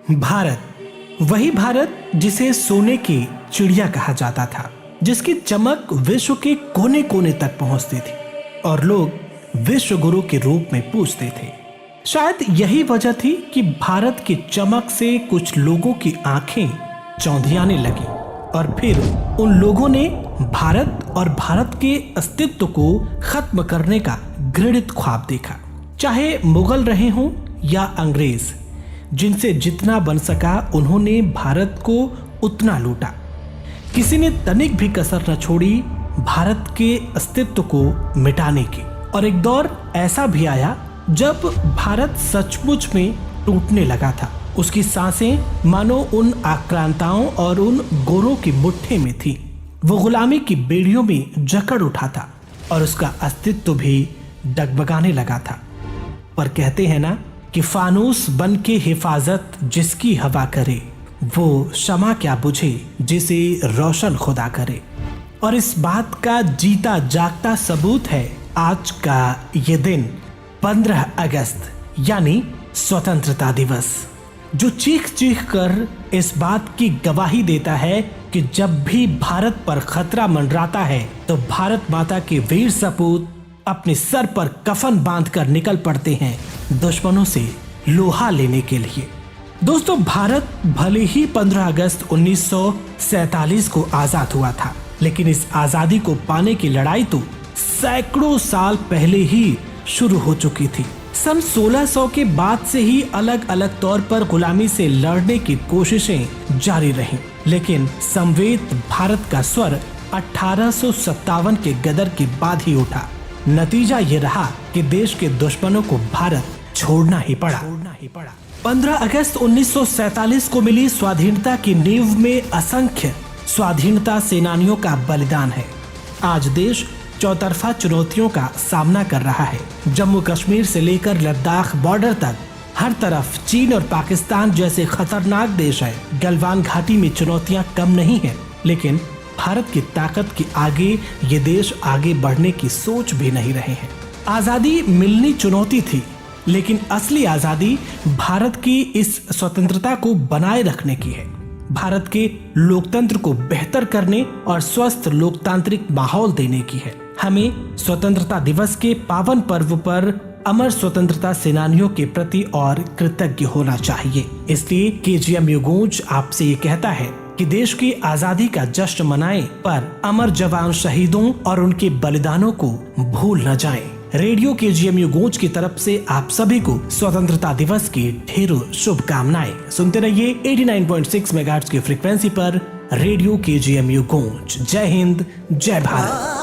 भारत, वही भारत जिसे सोने की चिड़िया कहा जाता था, जिसकी चमक विश्व के कोने कोने तक पहुंचती थी और लोग विश्व गुरु के रूप में पूजते थे। शायद यही वजह थी कि भारत की चमक से कुछ लोगों की आंखें चौंधियाने लगी और फिर उन लोगों ने भारत और भारत के अस्तित्व को खत्म करने का घृणित ख्वाब देखा। चाहे मुगल रहे हों या अंग्रेज, जिनसे जितना बन सका उन्होंने भारत को उतना लूटा। किसी ने तनिक भी कसर न छोड़ी भारत के अस्तित्व को मिटाने की। और एक दौर ऐसा भी आया जब भारत सचमुच में टूटने लगा था। उसकी सांसें मानो उन आक्रांताओं और उन गोरों की मुट्ठी में थी। वो गुलामी की बेड़ियों में जकड़ उठा था और उसका अस्तित्व भी डगमगाने लगा था। पर कहते हैं ना कि फानूस बन के हिफाजत जिसकी हवा करे, वो शमा क्या बुझे जिसे रोशन खुदा करे। और इस बात का जीता जागता सबूत है आज का ये दिन 15 अगस्त यानी स्वतंत्रता दिवस, जो चीख चीख कर इस बात की गवाही देता है कि जब भी भारत पर खतरा मंडराता है तो भारत माता के वीर सपूत अपने सर पर कफन बांधकर निकल पड़ते हैं दुश्मनों से लोहा लेने के लिए। दोस्तों, भारत भले ही 15 अगस्त 1947 को आजाद हुआ था, लेकिन इस आजादी को पाने की लड़ाई तो सैकड़ों साल पहले ही शुरू हो चुकी थी। सन 1600 के बाद से ही अलग अलग तौर पर गुलामी से लड़ने की कोशिशें जारी रहीं, लेकिन समवेत भारत का स्वर 1857 के गदर के बाद ही उठा। नतीजा ये रहा कि देश के दुश्मनों को भारत छोड़ना ही पड़ा। 15 अगस्त 1947 को मिली स्वाधीनता की नींव में असंख्य स्वाधीनता सेनानियों का बलिदान है। आज देश चौतरफा चुनौतियों का सामना कर रहा है। जम्मू कश्मीर से लेकर लद्दाख बॉर्डर तक हर तरफ चीन और पाकिस्तान जैसे खतरनाक देश है। गलवान घाटी में चुनौतियां कम नहीं है, लेकिन भारत की ताकत के आगे ये देश आगे बढ़ने की सोच भी नहीं रहे हैं। आजादी मिलनी चुनौती थी, लेकिन असली आजादी भारत की इस स्वतंत्रता को बनाए रखने की है। भारत के लोकतंत्र को बेहतर करने और स्वस्थ लोकतांत्रिक माहौल देने की है। हमें स्वतंत्रता दिवस के पावन पर्व पर अमर स्वतंत्रता सेनानियों के प्रति और कृतज्ञ होना चाहिए। इसलिए केजीएमयू गूंज आपसे ये कहता है कि देश की आजादी का जश्न मनाएं, पर अमर जवान शहीदों और उनके बलिदानों को भूल न जाएं। रेडियो केजीएमयू गूंज की तरफ से आप सभी को स्वतंत्रता दिवस की ढेरों शुभकामनाएं। सुनते रहिए 89.6 मेगाहर्ट्ज की फ्रीक्वेंसी पर रेडियो केजीएमयू गूंज। जय हिंद, जय भारत।